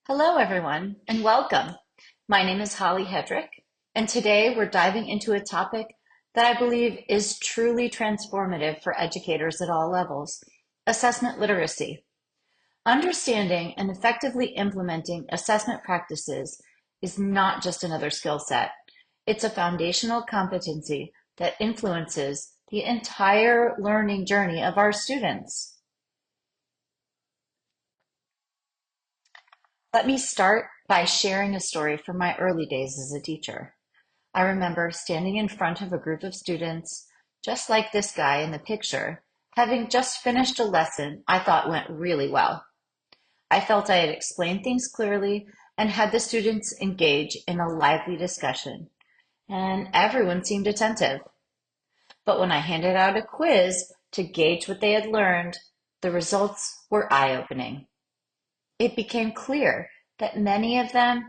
Hello, everyone, and welcome. My name is Holly Hedrick, and today we're diving into a topic that I believe is truly transformative for educators at all levels: assessment literacy. Understanding and effectively implementing assessment practices is not just another skill set, it's a foundational competency that influences the entire learning journey of our students. Let me start by sharing a story from my early days as a teacher. I remember standing in front of a group of students, just like this guy in the picture, having just finished a lesson I thought went really well. I felt I had explained things clearly and had the students engage in a lively discussion, and everyone seemed attentive. But when I handed out a quiz to gauge what they had learned, the results were eye-opening. It became clear that many of them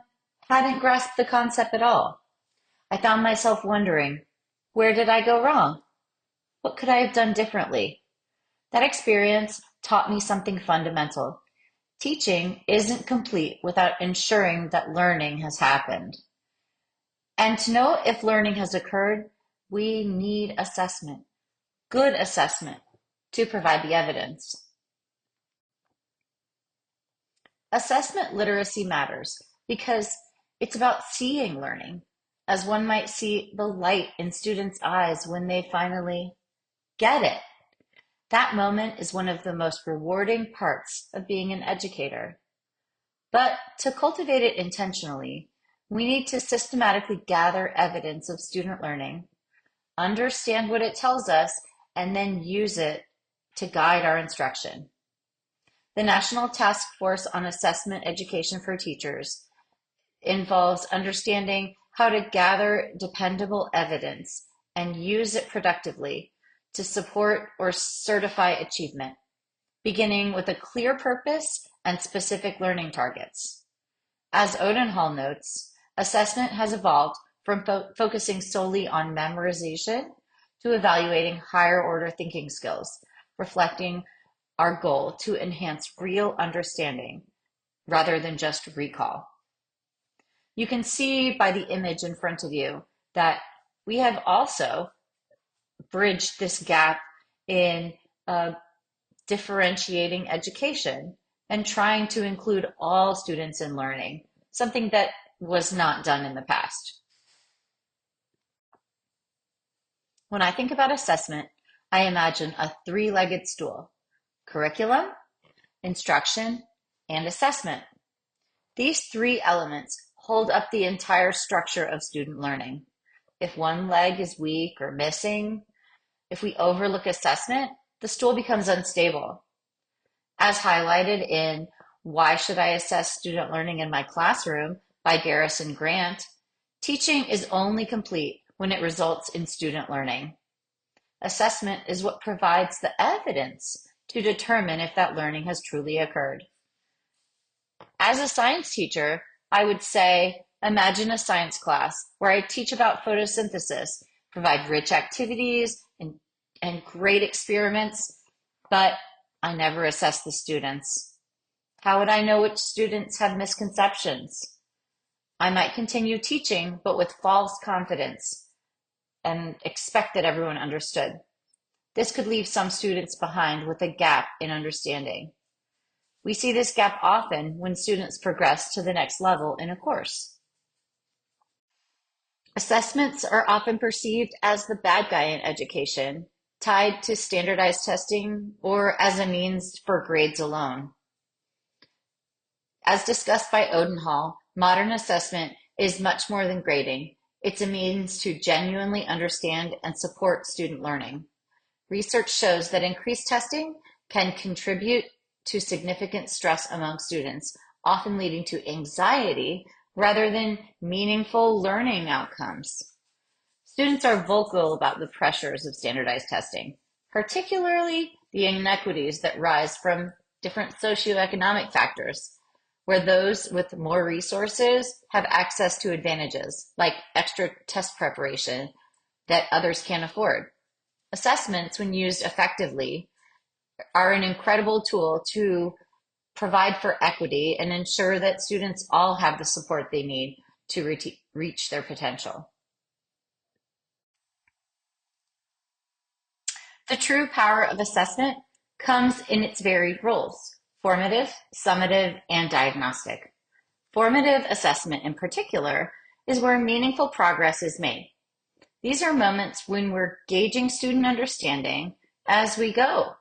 hadn't grasped the concept at all. I found myself wondering, where did I go wrong? What could I have done differently? That experience taught me something fundamental. Teaching isn't complete without ensuring that learning has happened. And to know if learning has occurred, we need assessment, good assessment, to provide the evidence. Assessment literacy matters because it's about seeing learning, as one might see the light in students' eyes when they finally get it. That moment is one of the most rewarding parts of being an educator. But to cultivate it intentionally, we need to systematically gather evidence of student learning, understand what it tells us, and then use it to guide our instruction. The National Task Force on Assessment Education for Teachers involves understanding how to gather dependable evidence and use it productively to support or certify achievement, beginning with a clear purpose and specific learning targets. As Odenhall notes, assessment has evolved from focusing solely on memorization to evaluating higher order thinking skills, reflecting our goal to enhance real understanding rather than just recall. You can see by the image in front of you that we have also bridged this gap in differentiating education and trying to include all students in learning, something that was not done in the past. When I think about assessment, I imagine a three-legged stool: curriculum, instruction, and assessment. These three elements hold up the entire structure of student learning. If one leg is weak or missing, if we overlook assessment, the stool becomes unstable. As highlighted in Why Should I Assess Student Learning in My Classroom by Garrison Grant, teaching is only complete when it results in student learning. Assessment is what provides the evidence to determine if that learning has truly occurred. As a science teacher, I would say, imagine a science class where I teach about photosynthesis, provide rich activities and great experiments, but I never assess the students. How would I know which students have misconceptions? I might continue teaching, but with false confidence and expect that everyone understood. This could leave some students behind with a gap in understanding. We see this gap often when students progress to the next level in a course. Assessments are often perceived as the bad guy in education, tied to standardized testing or as a means for grades alone. As discussed by Odenhall, modern assessment is much more than grading. It's a means to genuinely understand and support student learning. Research shows that increased testing can contribute to significant stress among students, often leading to anxiety rather than meaningful learning outcomes. Students are vocal about the pressures of standardized testing, particularly the inequities that rise from different socioeconomic factors, where those with more resources have access to advantages, like extra test preparation that others can't afford. Assessments, when used effectively, are an incredible tool to provide for equity, and ensure that students all have the support they need to reach their potential. The true power of assessment comes in its varied roles: formative, summative, and diagnostic. Formative assessment, in particular, is where meaningful progress is made. These are moments when we're gauging student understanding as we go,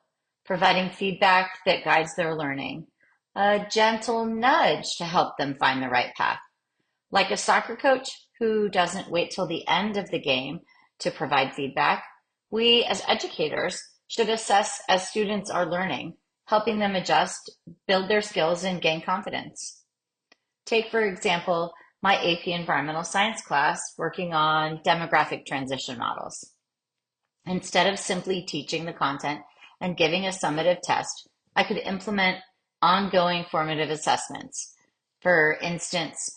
providing feedback that guides their learning, a gentle nudge to help them find the right path. Like a soccer coach who doesn't wait till the end of the game to provide feedback, we as educators should assess as students are learning, helping them adjust, build their skills, and gain confidence. Take, for example, my AP Environmental Science class working on demographic transition models. Instead of simply teaching the content and giving a summative test, I could implement ongoing formative assessments. For instance,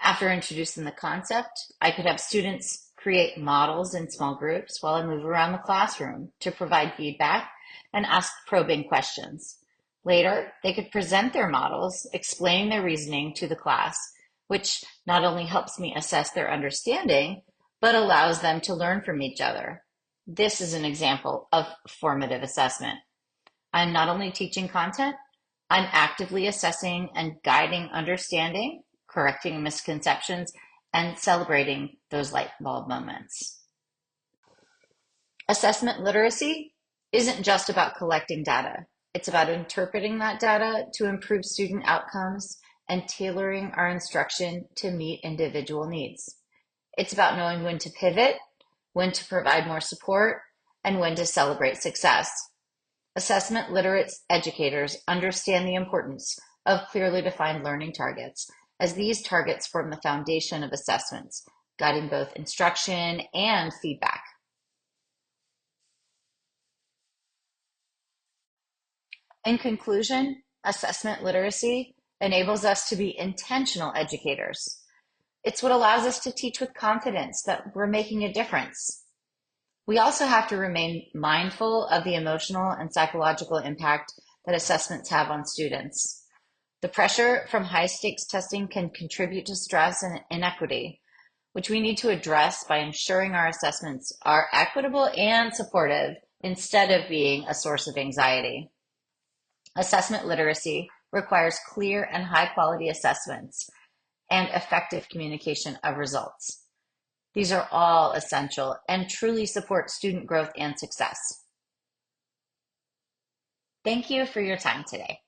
after introducing the concept, I could have students create models in small groups while I move around the classroom to provide feedback and ask probing questions. Later, they could present their models, explaining their reasoning to the class, which not only helps me assess their understanding, but allows them to learn from each other. This is an example of formative assessment. I'm not only teaching content, I'm actively assessing and guiding understanding, correcting misconceptions, and celebrating those light bulb moments. Assessment literacy isn't just about collecting data. It's about interpreting that data to improve student outcomes and tailoring our instruction to meet individual needs. It's about knowing when to pivot, when to provide more support, and when to celebrate success. Assessment literate educators understand the importance of clearly defined learning targets, as these targets form the foundation of assessments, guiding both instruction and feedback. In conclusion, assessment literacy enables us to be intentional educators. It's what allows us to teach with confidence that we're making a difference. We also have to remain mindful of the emotional and psychological impact that assessments have on students. The pressure from high stakes testing can contribute to stress and inequity, which we need to address by ensuring our assessments are equitable and supportive instead of being a source of anxiety. Assessment literacy requires clear and high quality assessments and effective communication of results. These are all essential and truly support student growth and success. Thank you for your time today.